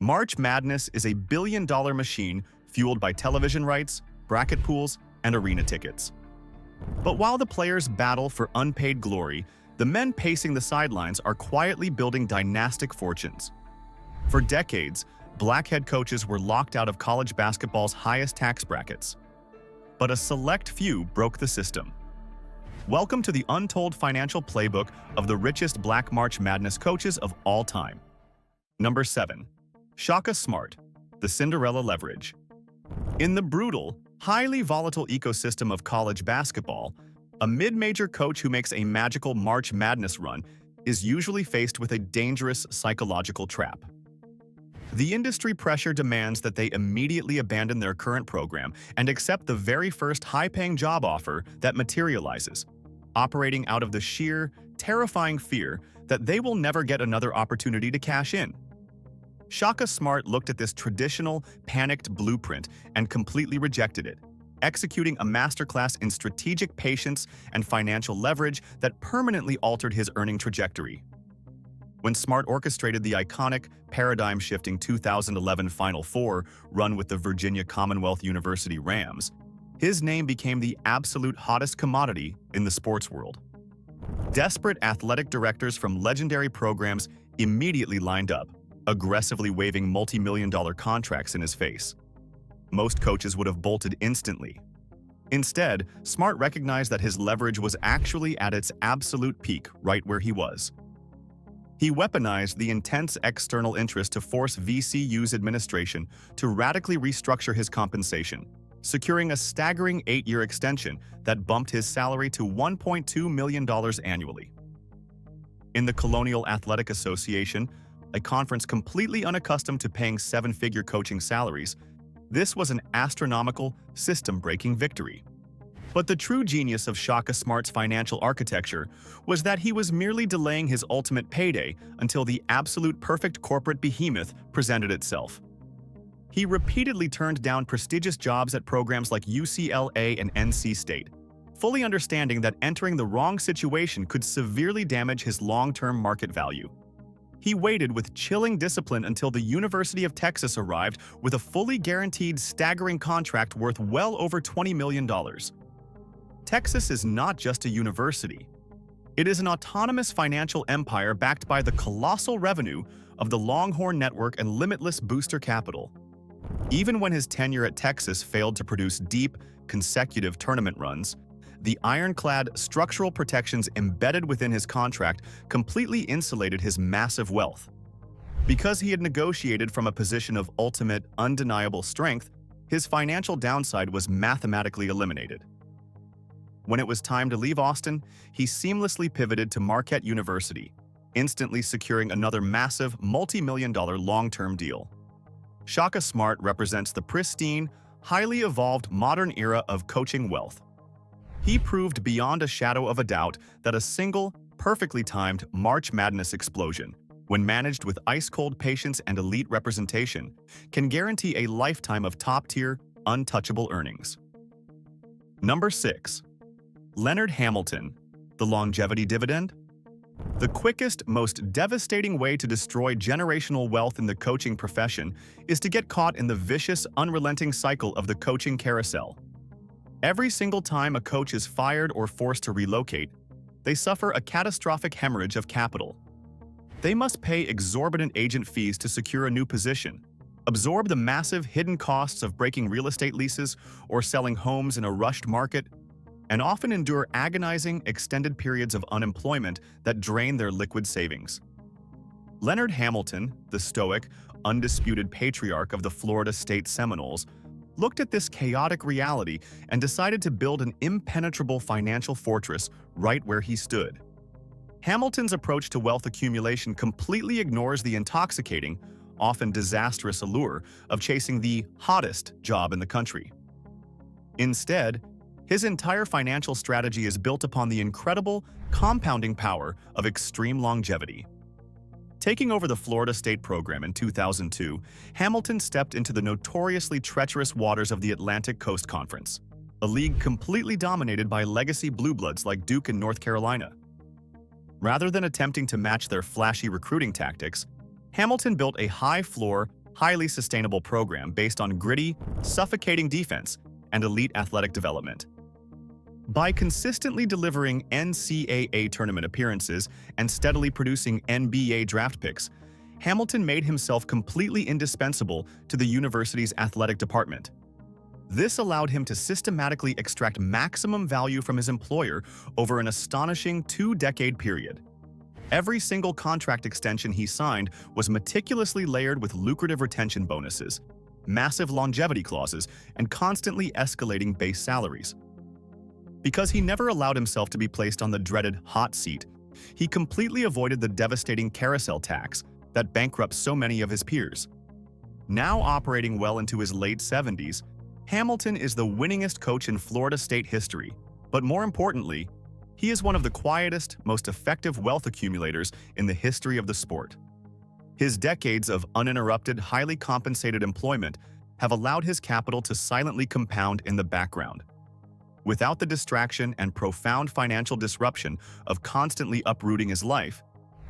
March Madness is a billion-dollar machine fueled by television rights, bracket pools, and arena tickets. But while the players battle for unpaid glory, the men pacing the sidelines are quietly building dynastic fortunes. For decades, black head coaches were locked out of college basketball's highest tax brackets. But a select few broke the system. Welcome to the untold financial playbook of the richest black March Madness coaches of all time. Number 7. Shaka Smart, the Cinderella leverage. In the brutal, highly volatile ecosystem of college basketball, a mid-major coach who makes a magical March Madness run is usually faced with a dangerous psychological trap. The industry pressure demands that they immediately abandon their current program and accept the very first high-paying job offer that materializes, operating out of the sheer, terrifying fear that they will never get another opportunity to cash in. Shaka Smart looked at this traditional, panicked blueprint and completely rejected it, executing a masterclass in strategic patience and financial leverage that permanently altered his earning trajectory. When Smart orchestrated the iconic, paradigm-shifting 2011 Final Four run with the Virginia Commonwealth University Rams, his name became the absolute hottest commodity in the sports world. Desperate athletic directors from legendary programs immediately lined up, aggressively waving multi-million-dollar contracts in his face. Most coaches would have bolted instantly. Instead, Smart recognized that his leverage was actually at its absolute peak right where he was. He weaponized the intense external interest to force VCU's administration to radically restructure his compensation, securing a staggering 8-year extension that bumped his salary to $1.2 million annually. In the Colonial Athletic Association, a conference completely unaccustomed to paying 7-figure coaching salaries, this was an astronomical, system-breaking victory. But the true genius of Shaka Smart's financial architecture was that he was merely delaying his ultimate payday until the absolute perfect corporate behemoth presented itself. He repeatedly turned down prestigious jobs at programs like UCLA and NC State, fully understanding that entering the wrong situation could severely damage his long-term market value. He waited with chilling discipline until the University of Texas arrived with a fully guaranteed, staggering contract worth well over $20 million. Texas is not just a university. It is an autonomous financial empire backed by the colossal revenue of the Longhorn Network and limitless booster capital. Even when his tenure at Texas failed to produce deep, consecutive tournament runs, the ironclad structural protections embedded within his contract completely insulated his massive wealth. Because he had negotiated from a position of ultimate, undeniable strength, his financial downside was mathematically eliminated. When it was time to leave Austin, he seamlessly pivoted to Marquette University, instantly securing another massive, multi-million-dollar long-term deal. Shaka Smart represents the pristine, highly evolved modern era of coaching wealth. He proved beyond a shadow of a doubt that a single, perfectly timed March Madness explosion, when managed with ice-cold patience and elite representation, can guarantee a lifetime of top-tier, untouchable earnings. Number 6. Leonard Hamilton, the longevity dividend. The quickest, most devastating way to destroy generational wealth in the coaching profession is to get caught in the vicious, unrelenting cycle of the coaching carousel. Every single time a coach is fired or forced to relocate, they suffer a catastrophic hemorrhage of capital. They must pay exorbitant agent fees to secure a new position, absorb the massive hidden costs of breaking real estate leases or selling homes in a rushed market, and often endure agonizing, extended periods of unemployment that drain their liquid savings. Leonard Hamilton, the stoic, undisputed patriarch of the Florida State Seminoles, looked at this chaotic reality and decided to build an impenetrable financial fortress right where he stood. Hamilton's approach to wealth accumulation completely ignores the intoxicating, often disastrous allure of chasing the hottest job in the country. Instead, his entire financial strategy is built upon the incredible, compounding power of extreme longevity. Taking over the Florida State program in 2002, Hamilton stepped into the notoriously treacherous waters of the Atlantic Coast Conference, a league completely dominated by legacy blue bloods like Duke and North Carolina. Rather than attempting to match their flashy recruiting tactics, Hamilton built a high-floor, highly sustainable program based on gritty, suffocating defense and elite athletic development. By consistently delivering NCAA tournament appearances and steadily producing NBA draft picks, Hamilton made himself completely indispensable to the university's athletic department. This allowed him to systematically extract maximum value from his employer over an astonishing 2-decade period. Every single contract extension he signed was meticulously layered with lucrative retention bonuses, massive longevity clauses, and constantly escalating base salaries. Because he never allowed himself to be placed on the dreaded hot seat, he completely avoided the devastating carousel tax that bankrupts so many of his peers. Now operating well into his late 70s, Hamilton is the winningest coach in Florida State history, but more importantly, he is one of the quietest, most effective wealth accumulators in the history of the sport. His decades of uninterrupted, highly compensated employment have allowed his capital to silently compound in the background. Without the distraction and profound financial disruption of constantly uprooting his life,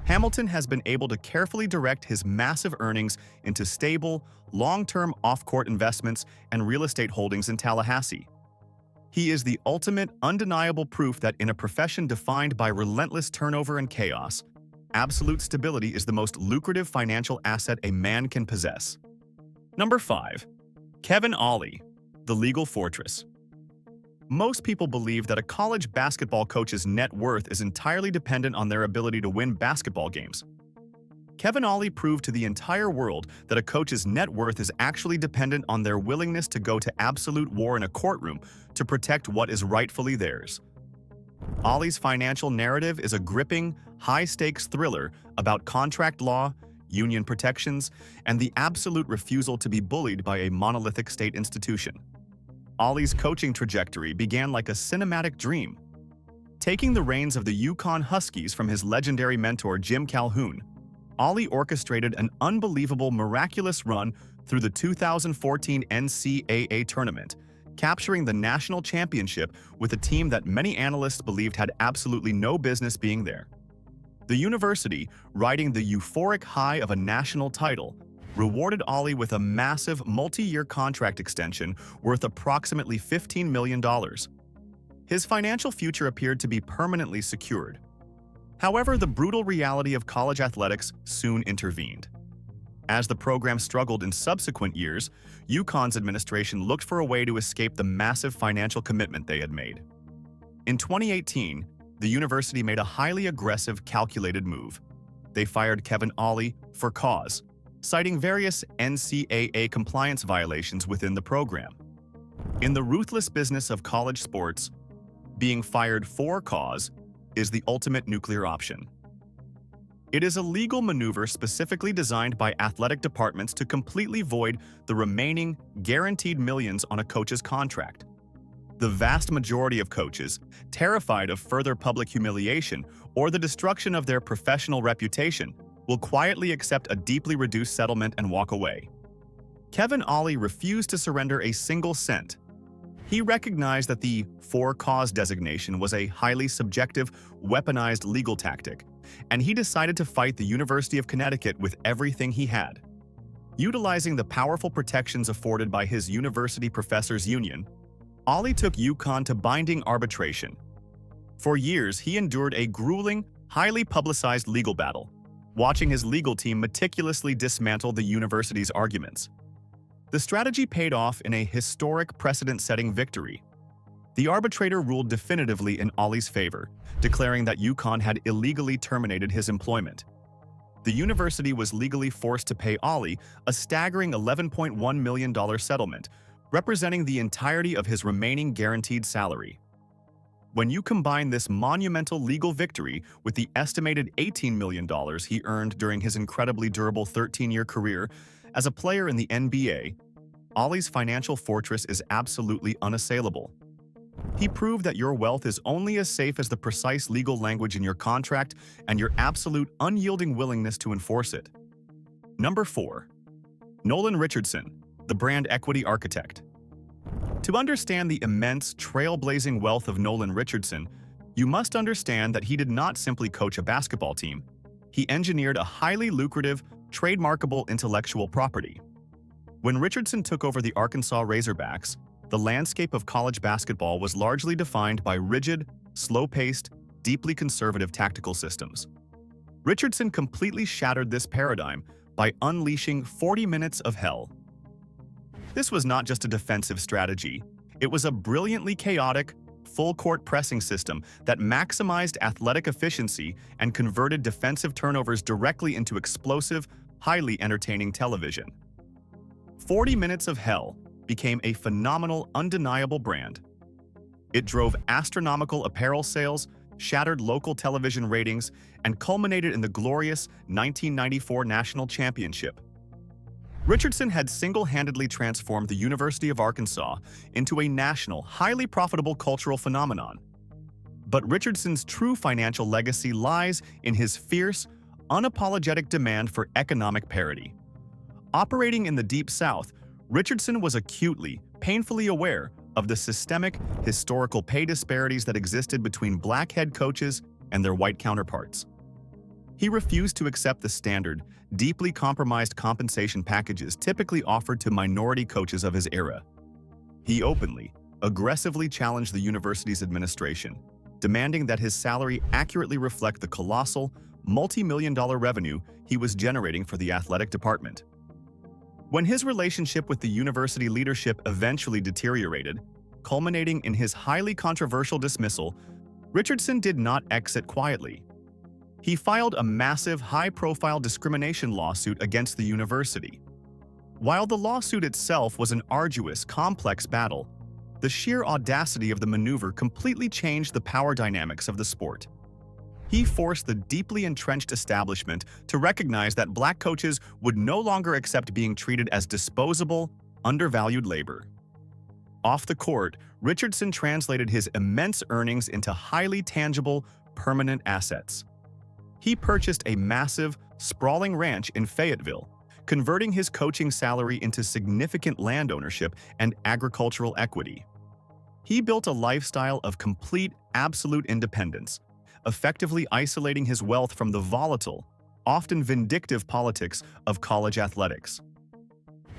Hamilton has been able to carefully direct his massive earnings into stable, long-term off-court investments and real estate holdings in Tallahassee. He is the ultimate, undeniable proof that in a profession defined by relentless turnover and chaos, absolute stability is the most lucrative financial asset a man can possess. Number 5. Kevin Ollie, the legal fortress. Most people believe that a college basketball coach's net worth is entirely dependent on their ability to win basketball games. Kevin Ollie proved to the entire world that a coach's net worth is actually dependent on their willingness to go to absolute war in a courtroom to protect what is rightfully theirs. Ollie's financial narrative is a gripping, high-stakes thriller about contract law, union protections, and the absolute refusal to be bullied by a monolithic state institution. Ollie's coaching trajectory began like a cinematic dream. Taking the reins of the UConn Huskies from his legendary mentor Jim Calhoun, Ollie orchestrated an unbelievable, miraculous run through the 2014 NCAA tournament, capturing the national championship with a team that many analysts believed had absolutely no business being there. The university, riding the euphoric high of a national title, rewarded Ollie with a massive multi-year contract extension worth approximately $15 million. His financial future appeared to be permanently secured. However, the brutal reality of college athletics soon intervened. As the program struggled in subsequent years, UConn's administration looked for a way to escape the massive financial commitment they had made. In 2018, the university made a highly aggressive, calculated move. They fired Kevin Ollie for cause, citing various NCAA compliance violations within the program. In the ruthless business of college sports, being fired for cause is the ultimate nuclear option. It is a legal maneuver specifically designed by athletic departments to completely void the remaining guaranteed millions on a coach's contract. The vast majority of coaches, terrified of further public humiliation or the destruction of their professional reputation, will quietly accept a deeply reduced settlement and walk away. Kevin Ollie refused to surrender a single cent. He recognized that the for-cause designation was a highly subjective, weaponized legal tactic, and he decided to fight the University of Connecticut with everything he had. Utilizing the powerful protections afforded by his university professors' union, Ollie took UConn to binding arbitration. For years, he endured a grueling, highly publicized legal battle, watching his legal team meticulously dismantle the university's arguments. The strategy paid off in a historic precedent-setting victory. The arbitrator ruled definitively in Ollie's favor, declaring that UConn had illegally terminated his employment. The university was legally forced to pay Ollie a staggering $11.1 million settlement, representing the entirety of his remaining guaranteed salary. When you combine this monumental legal victory with the estimated $18 million he earned during his incredibly durable 13-year career as a player in the NBA, Ollie's financial fortress is absolutely unassailable. He proved that your wealth is only as safe as the precise legal language in your contract and your absolute unyielding willingness to enforce it. Number 4. Nolan Richardson, the brand equity architect. To understand the immense, trailblazing wealth of Nolan Richardson, you must understand that he did not simply coach a basketball team. He engineered a highly lucrative, trademarkable intellectual property. When Richardson took over the Arkansas Razorbacks, the landscape of college basketball was largely defined by rigid, slow-paced, deeply conservative tactical systems. Richardson completely shattered this paradigm by unleashing 40 minutes of hell. This was not just a defensive strategy. It was a brilliantly chaotic, full-court pressing system that maximized athletic efficiency and converted defensive turnovers directly into explosive, highly entertaining television. 40 Minutes of Hell became a phenomenal, undeniable brand. It drove astronomical apparel sales, shattered local television ratings, and culminated in the glorious 1994 national championship. Richardson had single-handedly transformed the University of Arkansas into a national, highly profitable cultural phenomenon. But Richardson's true financial legacy lies in his fierce, unapologetic demand for economic parity. Operating in the Deep South, Richardson was acutely, painfully aware of the systemic, historical pay disparities that existed between black head coaches and their white counterparts. He refused to accept the standard, deeply compromised compensation packages typically offered to minority coaches of his era. He openly, aggressively challenged the university's administration, demanding that his salary accurately reflect the colossal, multi-million-dollar revenue he was generating for the athletic department. When his relationship with the university leadership eventually deteriorated, culminating in his highly controversial dismissal, Richardson did not exit quietly. He filed a massive, high-profile discrimination lawsuit against the university. While the lawsuit itself was an arduous, complex battle, the sheer audacity of the maneuver completely changed the power dynamics of the sport. He forced the deeply entrenched establishment to recognize that black coaches would no longer accept being treated as disposable, undervalued labor. Off the court, Richardson translated his immense earnings into highly tangible, permanent assets. He purchased a massive, sprawling ranch in Fayetteville, converting his coaching salary into significant land ownership and agricultural equity. He built a lifestyle of complete, absolute independence, effectively isolating his wealth from the volatile, often vindictive politics of college athletics.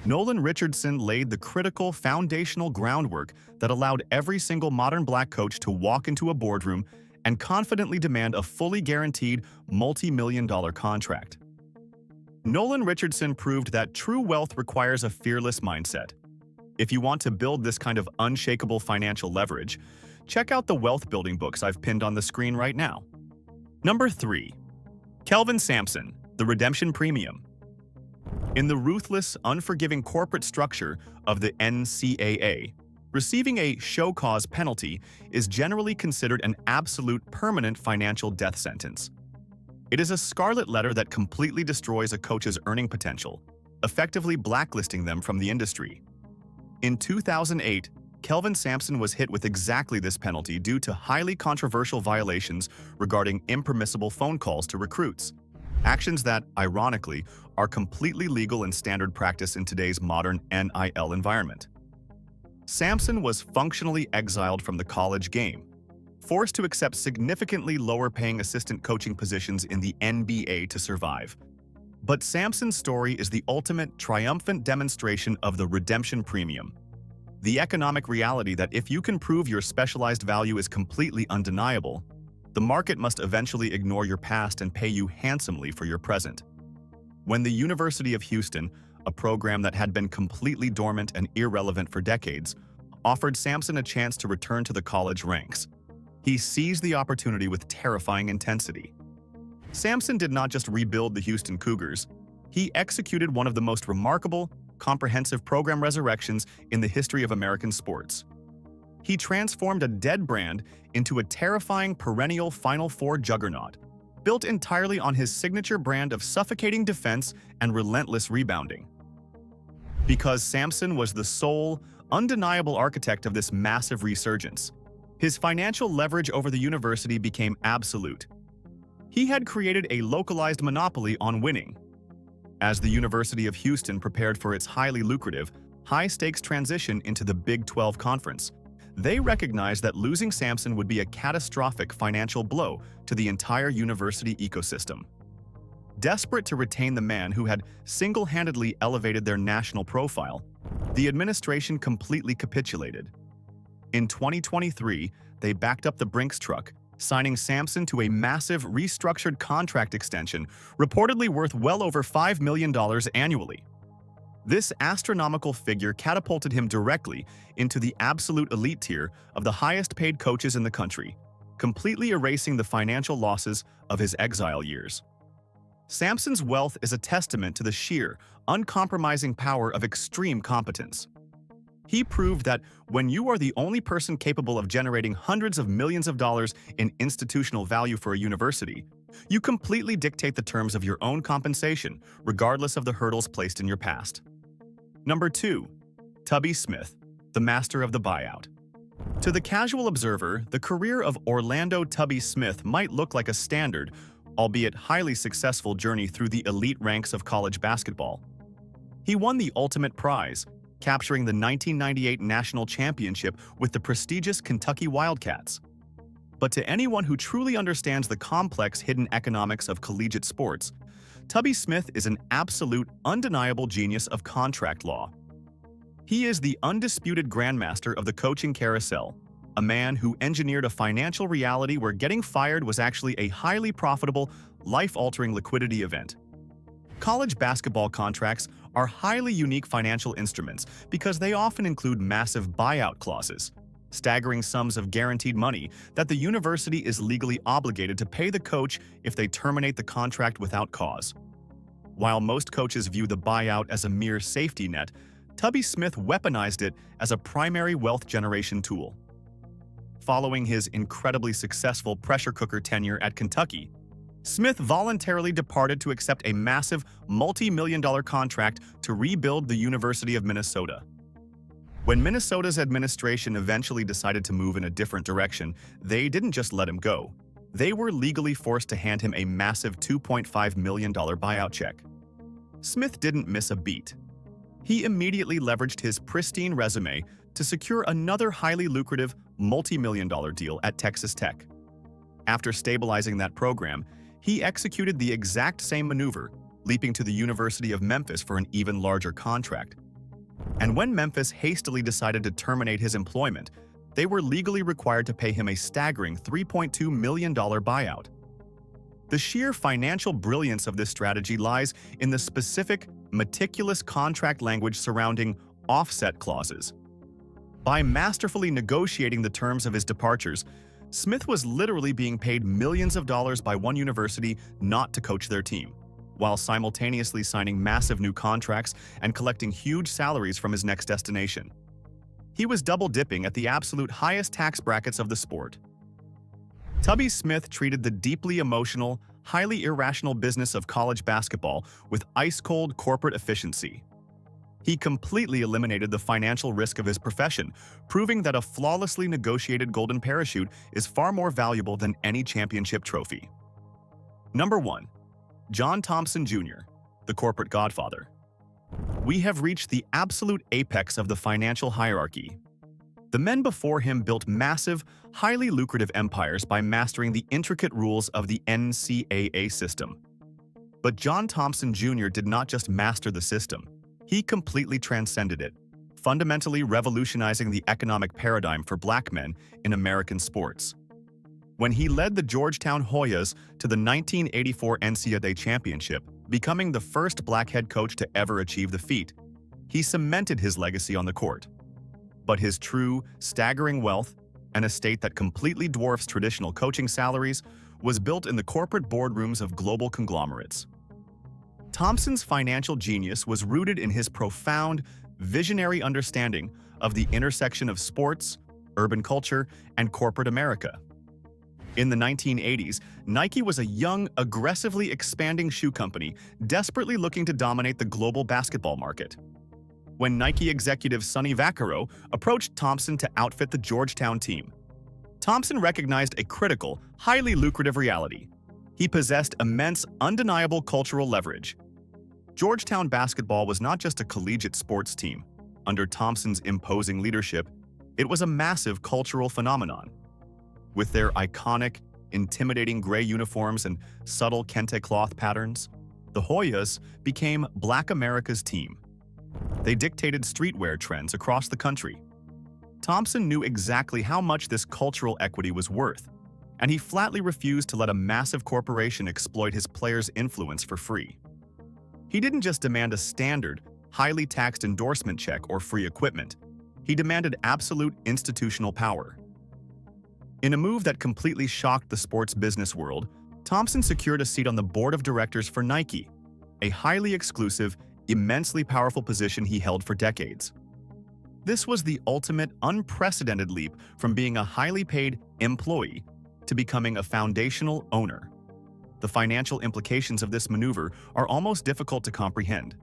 Nolan Richardson laid the critical, foundational groundwork that allowed every single modern black coach to walk into a boardroom and confidently demand a fully guaranteed multi-million-dollar contract. Nolan Richardson proved that true wealth requires a fearless mindset. If you want to build this kind of unshakable financial leverage, check out the wealth-building books I've pinned on the screen right now. Number 3. Kelvin Sampson, The Redemption Premium. In the ruthless, unforgiving corporate structure of the NCAA, receiving a show cause penalty is generally considered an absolute permanent financial death sentence. It is a scarlet letter that completely destroys a coach's earning potential, effectively blacklisting them from the industry. In 2008, Kelvin Sampson was hit with exactly this penalty due to highly controversial violations regarding impermissible phone calls to recruits, actions that, ironically, are completely legal and standard practice in today's modern NIL environment. Sampson was functionally exiled from the college game, forced to accept significantly lower-paying assistant coaching positions in the NBA to survive. But Sampson's story is the ultimate triumphant demonstration of the redemption premium, the economic reality that if you can prove your specialized value is completely undeniable, the market must eventually ignore your past and pay you handsomely for your present. When the University of Houston, a program that had been completely dormant and irrelevant for decades, offered Sampson a chance to return to the college ranks, he seized the opportunity with terrifying intensity. Sampson did not just rebuild the Houston Cougars, he executed one of the most remarkable, comprehensive program resurrections in the history of American sports. He transformed a dead brand into a terrifying perennial Final Four juggernaut, built entirely on his signature brand of suffocating defense and relentless rebounding. Because Sampson was the sole, undeniable architect of this massive resurgence, his financial leverage over the university became absolute. He had created a localized monopoly on winning. As the University of Houston prepared for its highly lucrative, high-stakes transition into the Big 12 Conference, they recognized that losing Sampson would be a catastrophic financial blow to the entire university ecosystem. Desperate to retain the man who had single-handedly elevated their national profile, the administration completely capitulated. In 2023, they backed up the Brinks truck, signing Sampson to a massive restructured contract extension reportedly worth well over $5 million annually. This astronomical figure catapulted him directly into the absolute elite tier of the highest-paid coaches in the country, completely erasing the financial losses of his exile years. Sampson's wealth is a testament to the sheer, uncompromising power of extreme competence. He proved that when you are the only person capable of generating hundreds of millions of dollars in institutional value for a university, you completely dictate the terms of your own compensation, regardless of the hurdles placed in your past. Number 2. Tubby Smith, the master of the buyout. To the casual observer, the career of Orlando Tubby Smith might look like a standard, albeit highly successful journey through the elite ranks of college basketball. He won the ultimate prize, capturing the 1998 national championship with the prestigious Kentucky Wildcats. But to anyone who truly understands the complex hidden economics of collegiate sports, Tubby Smith is an absolute, undeniable genius of contract law. He is the undisputed grandmaster of the coaching carousel, a man who engineered a financial reality where getting fired was actually a highly profitable, life-altering liquidity event. College basketball contracts are highly unique financial instruments because they often include massive buyout clauses, staggering sums of guaranteed money that the university is legally obligated to pay the coach if they terminate the contract without cause. While most coaches view the buyout as a mere safety net, Tubby Smith weaponized it as a primary wealth generation tool. Following his incredibly successful pressure cooker tenure at Kentucky, Smith voluntarily departed to accept a massive multi-million-dollar contract to rebuild the University of Minnesota. When Minnesota's administration eventually decided to move in a different direction, they didn't just let him go. They were legally forced to hand him a massive $2.5 million buyout check. Smith didn't miss a beat. He immediately leveraged his pristine resume to secure another highly lucrative multi-million-dollar deal at Texas Tech. After stabilizing that program, he executed the exact same maneuver, leaping to the University of Memphis for an even larger contract. And when Memphis hastily decided to terminate his employment, they were legally required to pay him a staggering $3.2 million buyout. The sheer financial brilliance of this strategy lies in the specific, meticulous contract language surrounding offset clauses. By masterfully negotiating the terms of his departures, Smith was literally being paid millions of dollars by one university not to coach their team, while simultaneously signing massive new contracts and collecting huge salaries from his next destination. He was double-dipping at the absolute highest tax brackets of the sport. Tubby Smith treated the deeply emotional, highly irrational business of college basketball with ice-cold corporate efficiency. He completely eliminated the financial risk of his profession, proving that a flawlessly negotiated golden parachute is far more valuable than any championship trophy. Number 1. Thompson Jr., the corporate godfather. We have reached the absolute apex of the financial hierarchy. The men before him built massive, highly lucrative empires by mastering the intricate rules of the NCAA system. But Thompson Jr. did not just master the system. He completely transcended it, fundamentally revolutionizing the economic paradigm for black men in American sports. When he led the Georgetown Hoyas to the 1984 NCAA championship, becoming the first black head coach to ever achieve the feat, he cemented his legacy on the court. But his true, staggering wealth, an estate that completely dwarfs traditional coaching salaries, was built in the corporate boardrooms of global conglomerates. Thompson's financial genius was rooted in his profound, visionary understanding of the intersection of sports, urban culture, and corporate America. In the 1980s, Nike was a young, aggressively expanding shoe company desperately looking to dominate the global basketball market. When Nike executive Sonny Vaccaro approached Thompson to outfit the Georgetown team, Thompson recognized a critical, highly lucrative reality. He possessed immense, undeniable cultural leverage. Georgetown basketball was not just a collegiate sports team. Under Thompson's imposing leadership, it was a massive cultural phenomenon. With their iconic, intimidating gray uniforms and subtle kente cloth patterns, The Hoyas became Black America's team. They dictated streetwear trends across the country. Thompson knew exactly how much this cultural equity was worth, and he flatly refused to let a massive corporation exploit his players' influence for free. He didn't just demand a standard, highly taxed endorsement check or free equipment. He demanded absolute institutional power. In a move that completely shocked the sports business world, Thompson secured a seat on the board of directors for Nike, a highly exclusive, immensely powerful position he held for decades. This was the ultimate, unprecedented leap from being a highly paid employee to becoming a foundational owner. The financial implications of this maneuver are almost difficult to comprehend.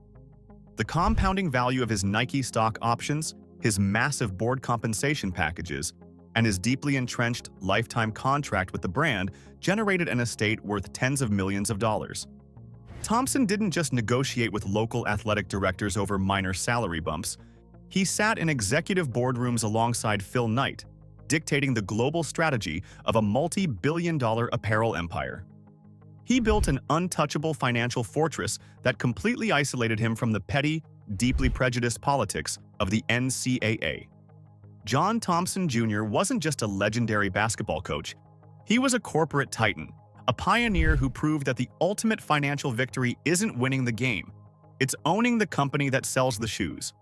The compounding value of his Nike stock options, his massive board compensation packages, and his deeply entrenched lifetime contract with the brand generated an estate worth tens of millions of dollars. Thompson didn't just negotiate with local athletic directors over minor salary bumps. He sat in executive boardrooms alongside Phil Knight, dictating the global strategy of a multi-billion-dollar apparel empire. He built an untouchable financial fortress that completely isolated him from the petty, deeply prejudiced politics of the NCAA. John Thompson Jr. wasn't just a legendary basketball coach. He was a corporate titan, a pioneer who proved that the ultimate financial victory isn't winning the game. It's owning the company that sells the shoes.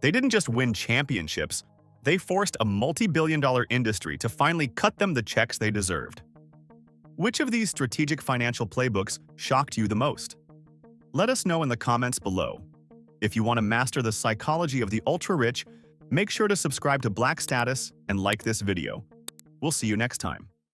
They didn't just win championships, they forced a multi-billion-dollar industry to finally cut them the checks they deserved. Which of these strategic financial playbooks shocked you the most? Let us know in the comments below. If you want to master the psychology of the ultra-rich, make sure to subscribe to Black Status and like this video. We'll see you next time.